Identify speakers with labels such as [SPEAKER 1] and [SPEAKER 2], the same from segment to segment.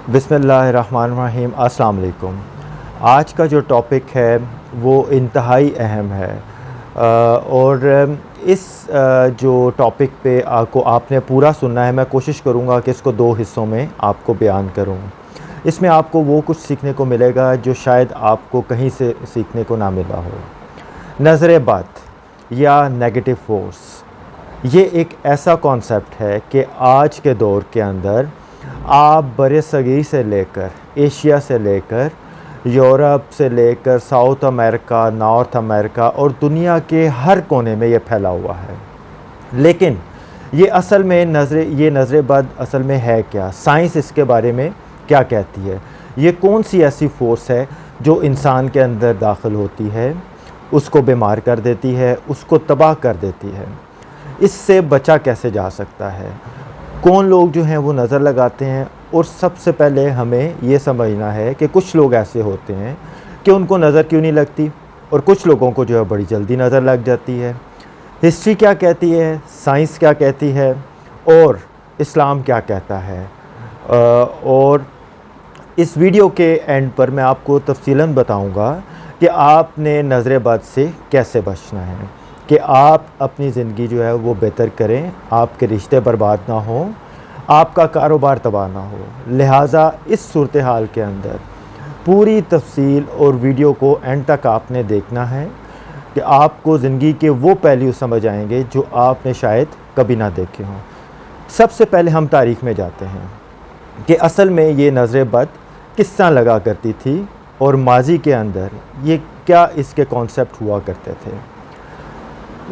[SPEAKER 1] बिस्मिल्लाहिर्रहमानिर्रहीम। अस्सलाम वालेकुम। आज का जो टॉपिक है वो इंतहाई अहम है और इस जो टॉपिक पे को आपने पूरा सुनना है। मैं कोशिश करूँगा कि इसको दो हिस्सों में आपको बयान करूँ। इसमें आपको वो कुछ सीखने को मिलेगा जो शायद आपको कहीं से सीखने को ना मिला हो। नज़र बद या नेगेटिव फोर्स, ये एक ऐसा कॉन्सेप्ट है कि आज के दौर के अंदर आप बरसगीर से लेकर एशिया से लेकर यूरोप से लेकर साउथ अमेरिका, नॉर्थ अमेरिका और दुनिया के हर कोने में ये फैला हुआ है। लेकिन ये असल में नज़र बद असल में है क्या? साइंस इसके बारे में क्या कहती है? ये कौन सी ऐसी फ़ोर्स है जो इंसान के अंदर दाखिल होती है, उसको बीमार कर देती है, उसको तबाह कर देती है? इससे बचा कैसे जा सकता है? कौन लोग जो हैं वो नज़र लगाते हैं? और सबसे पहले हमें ये समझना है कि कुछ लोग ऐसे होते हैं कि उनको नज़र क्यों नहीं लगती और कुछ लोगों को जो है बड़ी जल्दी नज़र लग जाती है। हिस्ट्री क्या कहती है, साइंस क्या कहती है और इस्लाम क्या कहता है। और इस वीडियो के एंड पर मैं आपको तफसीलन बताऊंगा कि आपने नज़र बद से कैसे बचना है, कि आप अपनी ज़िंदगी जो है वो बेहतर करें, आपके रिश्ते बर्बाद ना हों, आपका कारोबार तबाह ना हो। लिहाजा इस सूरत हाल के अंदर पूरी तफसील और वीडियो को एंड तक आपने देखना है कि आपको ज़िंदगी के वो पहलू समझ आएंगे जो आपने शायद कभी ना देखे हों। सबसे पहले हम तारीख़ में जाते हैं कि असल में ये नज़र बद किस तरह लगा करती थी और माजी के अंदर ये क्या इसके कॉन्सेप्ट हुआ करते थे।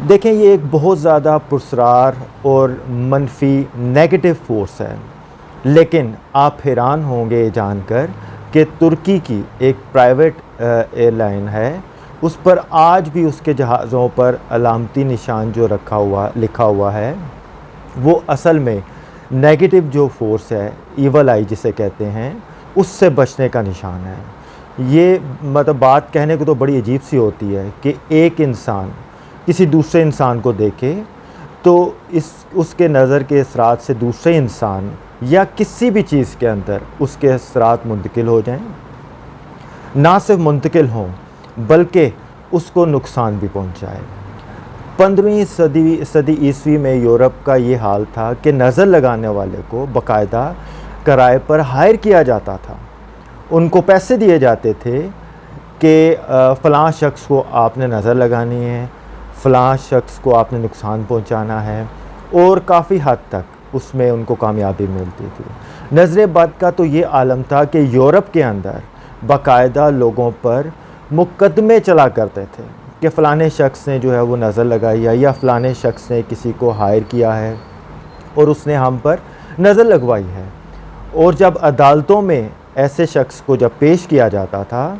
[SPEAKER 1] देखें, ये एक बहुत ज़्यादा पुरस्रार और मनफी नेगेटिव फोर्स है। लेकिन आप हैरान होंगे जानकर कि तुर्की की एक प्राइवेट एयरलाइन है, उस पर आज भी उसके जहाज़ों पर अलामती निशान जो लिखा हुआ है वो असल में नेगेटिव जो फोर्स है, ईवल आई जिसे कहते हैं, उससे बचने का निशान है। ये मतलब बात कहने को तो बड़ी अजीब सी होती है कि एक इंसान किसी दूसरे इंसान को देखे तो उसके नज़र के असरात से दूसरे इंसान या किसी भी चीज़ के अंदर उसके असरात मुंतकिल हो जाएं। ना सिर्फ मुंतकिल हों बल्कि उसको नुकसान भी पहुंचाए। 15वीं सदी ईस्वी में यूरोप का ये हाल था कि नज़र लगाने वाले को बाकायदा किराए पर हायर किया जाता था। उनको पैसे दिए जाते थे कि फ़लाँ शख्स को आपने नज़र लगानी है, फ़लाँ शख्स को आपने नुकसान पहुंचाना है, और काफ़ी हद तक उसमें उनको कामयाबी मिलती थी। नज़र बद का तो ये आलम था कि यूरोप के अंदर बाकायदा लोगों पर मुकदमे चला करते थे कि फ़लाने शख्स ने जो है वो नज़र लगाई है या फ़लाने शख्स ने किसी को हायर किया है और उसने हम पर नज़र लगवाई है। और जब अदालतों में ऐसे शख्स को जब पेश किया जाता था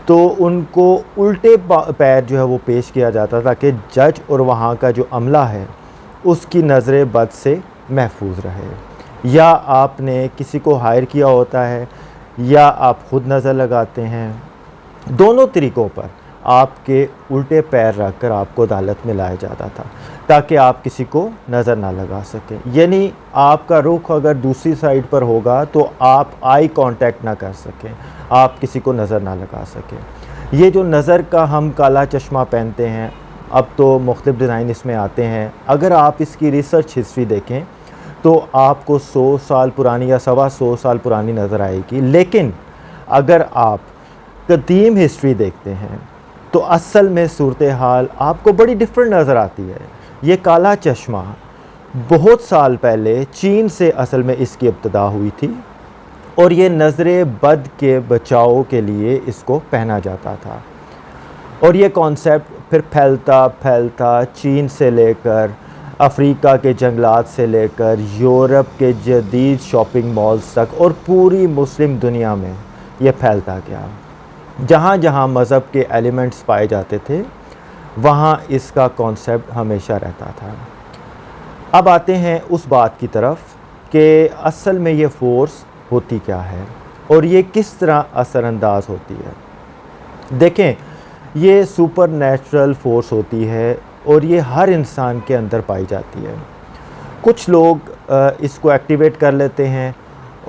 [SPEAKER 1] तो उनको उल्टे पैर जो है वो पेश किया जाता था कि जज और वहाँ का जो अमला है उसकी नज़र बद से महफूज रहे। या आपने किसी को हायर किया होता है या आप ख़ुद नज़र लगाते हैं, दोनों तरीक़ों पर आपके उल्टे पैर रख कर आपको अदालत में लाया जाता था ताकि आप किसी को नज़र ना लगा सकें। यानी आपका रुख अगर दूसरी साइड पर होगा तो आप आई कांटेक्ट ना कर सकें, आप किसी को नज़र ना लगा सकें। ये जो नज़र का हम काला चश्मा पहनते हैं, अब तो मुख्तलिफ़ डिज़ाइन इसमें आते हैं। अगर आप इसकी रिसर्च हिस्ट्री देखें तो आपको 100 साल पुरानी या 125 साल पुरानी नज़र आएगी। लेकिन अगर आप कदीम हिस्ट्री देखते हैं तो असल में सूरत हाल आपको बड़ी डिफरेंट नज़र आती है। ये काला चश्मा बहुत साल पहले चीन से असल में इसकी इब्तिदा हुई थी और ये नज़र बद के बचाव के लिए इसको पहना जाता था। और ये कॉन्सेप्ट फिर फैलता फैलता चीन से लेकर अफ्रीका के जंगलात से लेकर यूरोप के जदीद शॉपिंग मॉल्स तक और पूरी मुस्लिम दुनिया में ये फैलता गया। जहाँ जहाँ मज़हब के एलिमेंट्स पाए जाते थे वहाँ इसका कॉन्सेप्ट हमेशा रहता था। अब आते हैं उस बात की तरफ कि असल में ये फ़ोर्स होती क्या है और ये किस तरह असरअंदाज होती है। देखें, ये सुपर नेचुरल फ़ोर्स होती है और ये हर इंसान के अंदर पाई जाती है। कुछ लोग इसको एक्टिवेट कर लेते हैं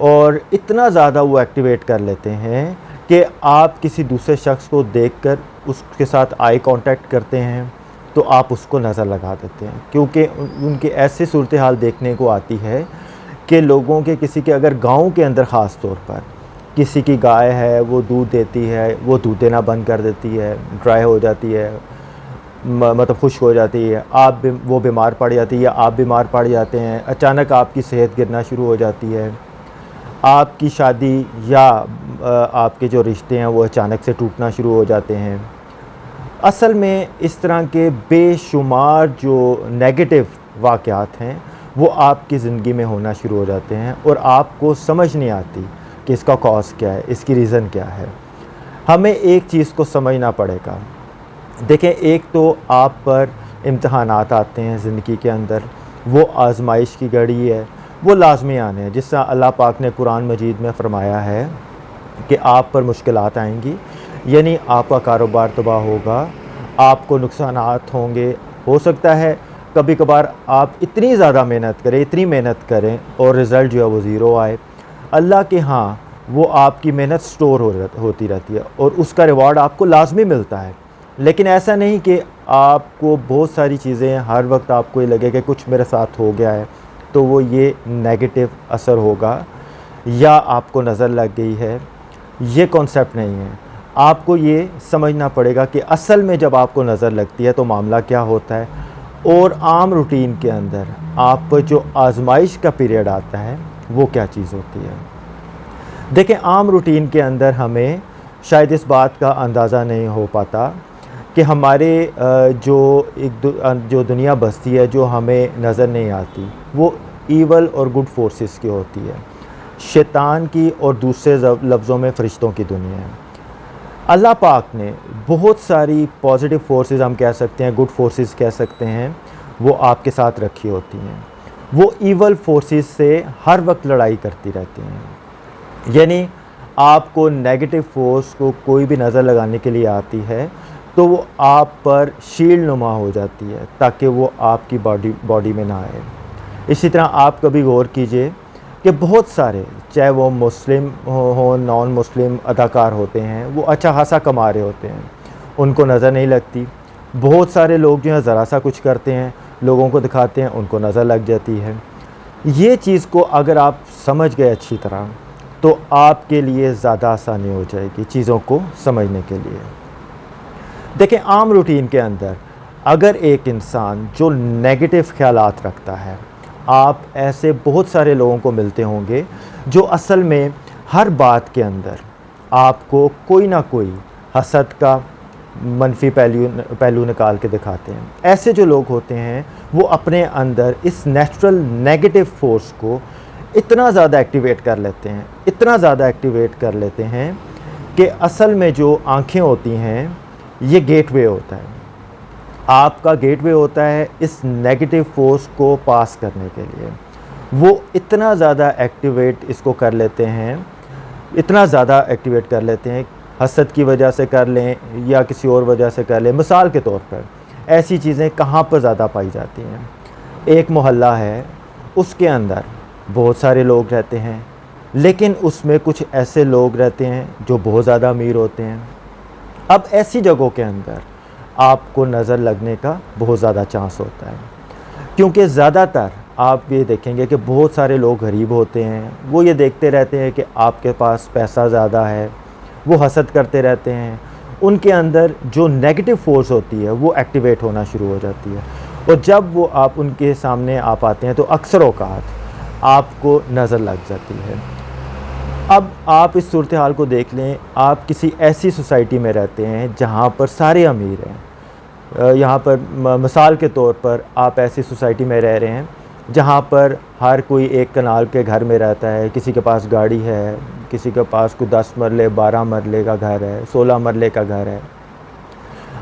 [SPEAKER 1] और इतना ज़्यादा वो एक्टिवेट कर लेते हैं कि आप किसी दूसरे शख्स को देखकर उसके साथ आई कांटेक्ट करते हैं तो आप उसको नज़र लगा देते हैं, क्योंकि उनके ऐसे सूरत हाल देखने को आती है कि लोगों के किसी के अगर गांव के अंदर ख़ास तौर पर किसी की गाय है, वो दूध देती है, वो दूध देना बंद कर देती है, ड्राई हो जाती है, मतलब खुश्क हो जाती है, वो बीमार पड़ जाती है या आप बीमार पड़ जाते हैं, अचानक आपकी सेहत गिरना शुरू हो जाती है, आपकी शादी या आपके जो रिश्ते हैं वो अचानक से टूटना शुरू हो जाते हैं। असल में इस तरह के बेशुमार जो नेगेटिव वाक़यात हैं वो आपकी ज़िंदगी में होना शुरू हो जाते हैं और आपको समझ नहीं आती कि इसका कॉज़ क्या है, इसकी रीज़न क्या है। हमें एक चीज़ को समझना पड़ेगा। देखें, एक तो आप पर इम्तहानात आते हैं ज़िंदगी के अंदर, वो आज़माइश की घड़ी है, वो लाज़मी आने हैं। जिस तरह अल्लाह पाक ने कुरान मजीद में फ़रमाया है कि आप पर मुश्किलात आएंगी, यानी आपका कारोबार तबाह होगा, आपको नुकसानात होंगे। हो सकता है कभी कभार आप इतनी ज़्यादा मेहनत करें, इतनी मेहनत करें और रिज़ल्ट जो है वो ज़ीरो आए। अल्लाह के यहाँ वो आपकी मेहनत स्टोर होती रहती है और उसका रिवार्ड आपको लाजमी मिलता है। लेकिन ऐसा नहीं कि आपको बहुत सारी चीज़ें हर वक्त आपको ये लगे कि कुछ मेरे साथ हो गया है तो वो ये नेगेटिव असर होगा या आपको नज़र लग गई है, ये कॉन्सेप्ट नहीं है। आपको ये समझना पड़ेगा कि असल में जब आपको नज़र लगती है तो मामला क्या होता है और आम रूटीन के अंदर आप पर जो आजमाइश का पीरियड आता है वो क्या चीज़ होती है। देखें, आम रूटीन के अंदर हमें शायद इस बात का अंदाज़ा नहीं हो पाता कि हमारे जो दुनिया बसती है, जो हमें नज़र नहीं आती, वो ईवल और गुड फोर्सेस की होती है, शैतान की और दूसरे लफ्ज़ों में फ़रिश्तों की दुनिया है। अल्लाह पाक ने बहुत सारी पॉजिटिव फोर्सेस, हम कह सकते हैं गुड फोर्सेस कह सकते हैं, वो आपके साथ रखी होती हैं। वो ईवल फोर्सेस से हर वक्त लड़ाई करती रहती हैं। यानी आपको नेगेटिव फोर्स को कोई भी नज़र लगाने के लिए आती है तो वो आप पर शील्ड नुमा हो जाती है ताकि वो आपकी बॉडी में ना आए। इसी तरह आप कभी गौर कीजिए कि बहुत सारे, चाहे वो मुस्लिम हो नॉन मुस्लिम अदाकार होते हैं, वो अच्छा खासा कमा रहे होते हैं, उनको नज़र नहीं लगती। बहुत सारे लोग जो हैं ज़रा सा कुछ करते हैं, लोगों को दिखाते हैं, उनको नज़र लग जाती है। ये चीज़ को अगर आप समझ गए अच्छी तरह तो आपके लिए ज़्यादा आसानी हो जाएगी चीज़ों को समझने के लिए। देखें, आम रूटीन के अंदर अगर एक इंसान जो नेगेटिव ख्यालात रखता है, आप ऐसे बहुत सारे लोगों को मिलते होंगे जो असल में हर बात के अंदर आपको कोई ना कोई हसद का मनफी पहलू निकाल के दिखाते हैं। ऐसे जो लोग होते हैं वो अपने अंदर इस नेचुरल नेगेटिव फोर्स को इतना ज़्यादा एक्टिवेट कर लेते हैं, इतना ज़्यादा एक्टिवेट कर लेते हैं कि असल में जो आँखें होती हैं ये गेटवे होता है, आपका गेटवे होता है इस नेगेटिव फोर्स को पास करने के लिए। वो इतना ज़्यादा एक्टिवेट इसको कर लेते हैं, इतना ज़्यादा एक्टिवेट कर लेते हैं, हसद की वजह से कर लें या किसी और वजह से कर लें। मिसाल के तौर पर ऐसी चीज़ें कहाँ पर ज़्यादा पाई जाती हैं? एक मोहल्ला है, उसके अंदर बहुत सारे लोग रहते हैं, लेकिन उसमें कुछ ऐसे लोग रहते हैं जो बहुत ज़्यादा अमीर होते हैं। अब ऐसी जगहों के अंदर आपको नज़र लगने का बहुत ज़्यादा चांस होता है, क्योंकि ज़्यादातर आप ये देखेंगे कि बहुत सारे लोग गरीब होते हैं, वो ये देखते रहते हैं कि आपके पास पैसा ज़्यादा है, वो हसद करते रहते हैं। उनके अंदर जो नेगेटिव फोर्स होती है वो एक्टिवेट होना शुरू हो जाती है और जब वो आप उनके सामने आ पाते हैं तो अक्सर औकात आपको नज़र लग जाती है। अब आप इस सूरत हाल को देख लें, आप किसी ऐसी सोसाइटी में रहते हैं जहाँ पर सारे अमीर हैं। यहाँ पर मिसाल के तौर पर आप ऐसी सोसाइटी में रह रहे हैं जहाँ पर हर कोई एक कनाल के घर में रहता है, किसी के पास गाड़ी है, किसी के पास कोई 10 मरले 12 मरले का घर है, 16 मरले का घर है।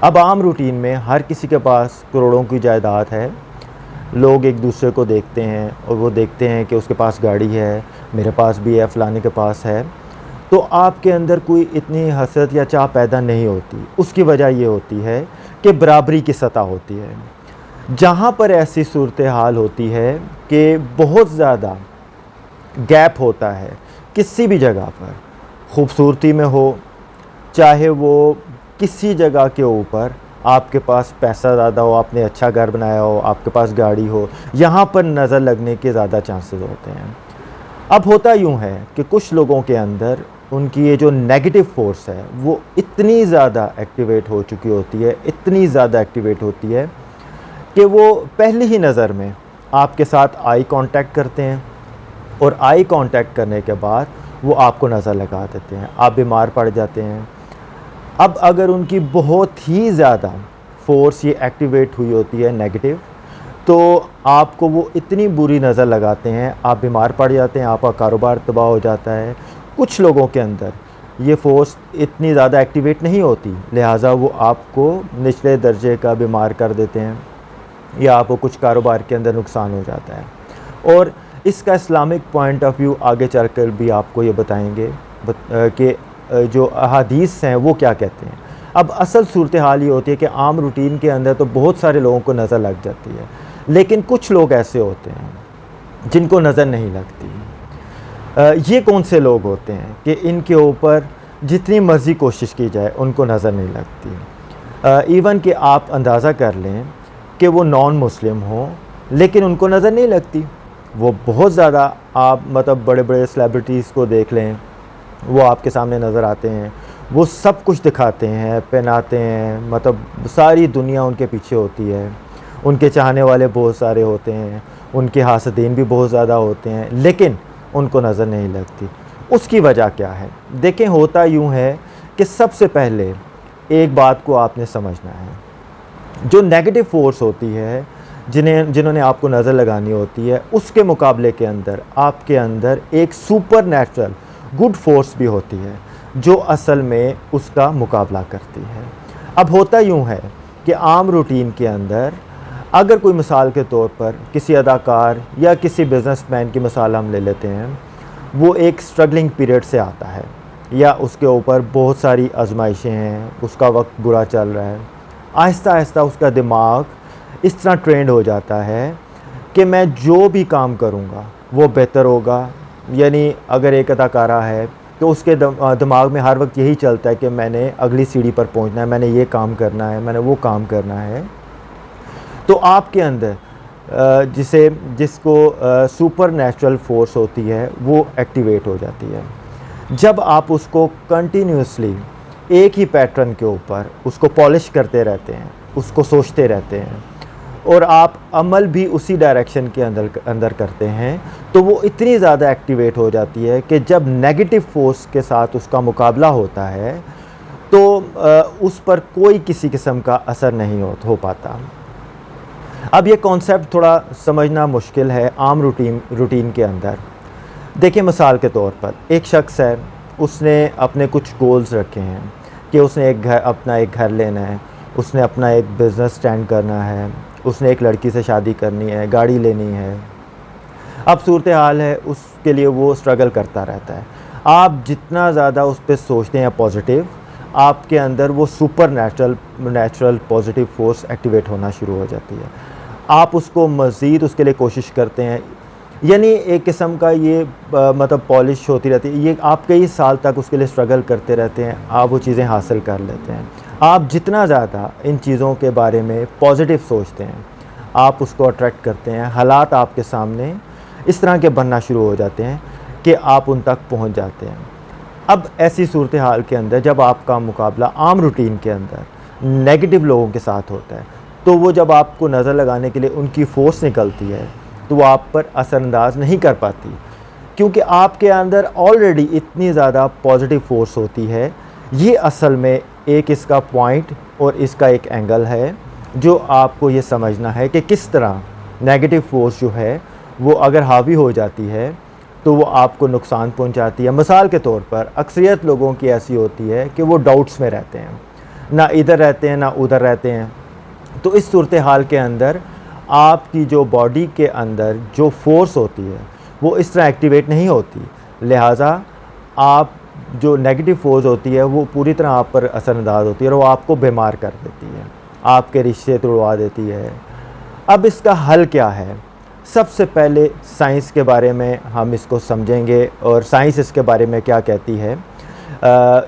[SPEAKER 1] अब आम रूटीन में हर किसी के पास करोड़ों की जायदाद है। लोग एक दूसरे को देखते हैं और वो देखते हैं कि उसके पास गाड़ी है, मेरे पास भी है, फ़लाने के पास है, तो आपके अंदर कोई इतनी हसरत या चाह पैदा नहीं होती। उसकी वजह ये होती है कि बराबरी की सतह होती है। जहाँ पर ऐसी सूरत हाल होती है कि बहुत ज़्यादा गैप होता है, किसी भी जगह पर, खूबसूरती में हो, चाहे वो किसी जगह के ऊपर, आपके पास पैसा ज़्यादा हो, आपने अच्छा घर बनाया हो, आपके पास गाड़ी हो, यहाँ पर नज़र लगने के ज़्यादा चांसेस होते हैं। अब होता यूँ है कि कुछ लोगों के अंदर उनकी ये जो नेगेटिव फोर्स है वो इतनी ज़्यादा एक्टिवेट हो चुकी होती है, इतनी ज़्यादा एक्टिवेट होती है कि वो पहली ही नज़र में आपके साथ आई कांटेक्ट करते हैं, और आई कांटेक्ट करने के बाद वो आपको नज़र लगा देते हैं, आप बीमार पड़ जाते हैं। अब अगर उनकी बहुत ही ज़्यादा फोर्स ये एक्टिवेट हुई होती है नेगेटिव, तो आपको वो इतनी बुरी नज़र लगाते हैं, आप बीमार पड़ जाते हैं, आपका कारोबार तबाह हो जाता है। कुछ लोगों के अंदर ये फोर्स इतनी ज़्यादा एक्टिवेट नहीं होती, लिहाजा वो आपको निचले दर्जे का बीमार कर देते हैं, या आपको कुछ कारोबार के अंदर नुकसान हो जाता है। और इसका इस्लामिक पॉइंट ऑफ व्यू आगे चलकर भी आपको ये बताएंगे कि जो अहादीस हैं वो क्या कहते हैं। अब असल सूरत हाल ये होती है कि आम रूटीन के अंदर तो बहुत सारे लोगों को नज़र लग जाती है, लेकिन कुछ लोग ऐसे होते हैं जिनको नज़र नहीं लगती। ये कौन से लोग होते हैं कि इनके ऊपर जितनी मर्ज़ी कोशिश की जाए उनको नज़र नहीं लगती। इवन कि आप अंदाज़ा कर लें कि वो नॉन मुस्लिम हों, लेकिन उनको नज़र नहीं लगती। वो बहुत ज़्यादा, आप मतलब बड़े बड़े सेलिब्रिटीज़ को देख लें, वो आपके सामने नज़र आते हैं, वो सब कुछ दिखाते हैं, पहनाते हैं, मतलब सारी दुनिया उनके पीछे होती है, उनके चाहने वाले बहुत सारे होते हैं, उनके हासदीन भी बहुत ज़्यादा होते हैं, लेकिन उनको नज़र नहीं लगती। उसकी वजह क्या है? देखें, होता यूँ है कि सबसे पहले एक बात को आपने समझना है, जो नेगेटिव फोर्स होती है जिन्होंने आपको नज़र लगानी होती है, उसके मुकाबले के अंदर आपके अंदर एक सुपर नेचुरल गुड फोर्स भी होती है जो असल में उसका मुकाबला करती है। अब होता यूँ है कि आम रूटीन के अंदर अगर कोई मिसाल के तौर पर किसी अदाकार या किसी बिज़नेसमैन की मिसाल हम ले लेते हैं, वो एक स्ट्रगलिंग पीरियड से आता है, या उसके ऊपर बहुत सारी आजमाइशें हैं, उसका वक्त बुरा चल रहा है, आहिस्ता आहिस्ता उसका दिमाग इस तरह ट्रेंड हो जाता है कि मैं जो भी काम करूँगा वो बेहतर होगा। यानी अगर एक अदाकारा है तो उसके दिमाग में हर वक्त यही चलता है कि मैंने अगली सीढ़ी पर पहुंचना है, मैंने ये काम करना है, मैंने वो काम करना है। तो आपके अंदर जिसको सुपर नेचुरल फोर्स होती है वो एक्टिवेट हो जाती है। जब आप उसको कंटिन्यूसली एक ही पैटर्न के ऊपर उसको पॉलिश करते रहते हैं, उसको सोचते रहते हैं, और आप अमल भी उसी डायरेक्शन के अंदर करते हैं, तो वो इतनी ज़्यादा एक्टिवेट हो जाती है कि जब नेगेटिव फोर्स के साथ उसका मुकाबला होता है तो उस पर कोई किसी किस्म का असर नहीं हो पाता। अब ये कॉन्सेप्ट थोड़ा समझना मुश्किल है आम रूटीन के अंदर। देखिए, मिसाल के तौर पर एक शख्स है, उसने अपने कुछ गोल्स रखे हैं कि उसने अपना एक घर लेना है, उसने अपना एक बिज़नेस स्टैंड करना है, उसने एक लड़की से शादी करनी है, गाड़ी लेनी है। अब सूरत हाल है उसके लिए वो स्ट्रगल करता रहता है। आप जितना ज़्यादा उस पर सोचते हैं पॉजिटिव, आपके अंदर वो super natural positive force activate होना शुरू हो जाती है। आप उसको मज़ीद उसके लिए कोशिश करते हैं, यानी एक किस्म का ये मतलब पॉलिश होती रहती है। ये आप कई साल तक उसके लिए स्ट्रगल करते रहते हैं, आप वो चीज़ें हासिल कर लेते हैं। आप जितना ज़्यादा इन चीज़ों के बारे में पॉजिटिव सोचते हैं, आप उसको अट्रैक्ट करते हैं। हालात आपके सामने इस तरह के बनना शुरू हो जाते हैं कि आप उन तक पहुंच जाते हैं। अब ऐसी सूरत हाल के अंदर जब आपका मुकाबला आम रूटीन के अंदर नेगेटिव लोगों के साथ होता है, तो वो जब आपको नज़र लगाने के लिए उनकी फ़ोर्स निकलती है तो वो आप पर असरअंदाज नहीं कर पाती, क्योंकि आपके अंदर ऑलरेडी इतनी ज़्यादा पॉजिटिव फोर्स होती है। ये असल में एक इसका पॉइंट और इसका एक एंगल है जो आपको ये समझना है कि किस तरह नेगेटिव फोर्स जो है वो अगर हावी हो जाती है तो वो आपको नुकसान पहुंचाती है। मिसाल के तौर पर अक्सरियत लोगों की ऐसी होती है कि वो डाउट्स में रहते हैं, ना इधर रहते हैं ना उधर रहते हैं। तो इस सूरत हाल के अंदर आपकी जो बॉडी के अंदर जो फोर्स होती है वो इस तरह एक्टिवेट नहीं होती, लिहाजा आप जो नेगेटिव फोर्स होती है वो पूरी तरह आप पर असरअंदाज होती है और वो आपको बीमार कर देती है, आपके रिश्ते तोड़वा देती है। अब इसका हल क्या है? सबसे पहले साइंस के बारे में हम इसको समझेंगे और साइंस इसके बारे में क्या कहती है।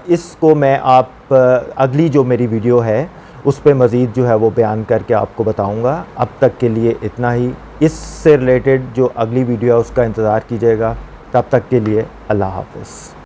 [SPEAKER 1] इसको मैं अगली जो मेरी वीडियो है उस पे मज़ीद जो है वो बयान करके आपको बताऊंगा। अब तक के लिए इतना ही। इससे रिलेटेड जो अगली वीडियो है उसका इंतज़ार कीजिएगा। तब तक के लिए अल्लाह हाफ़िज़।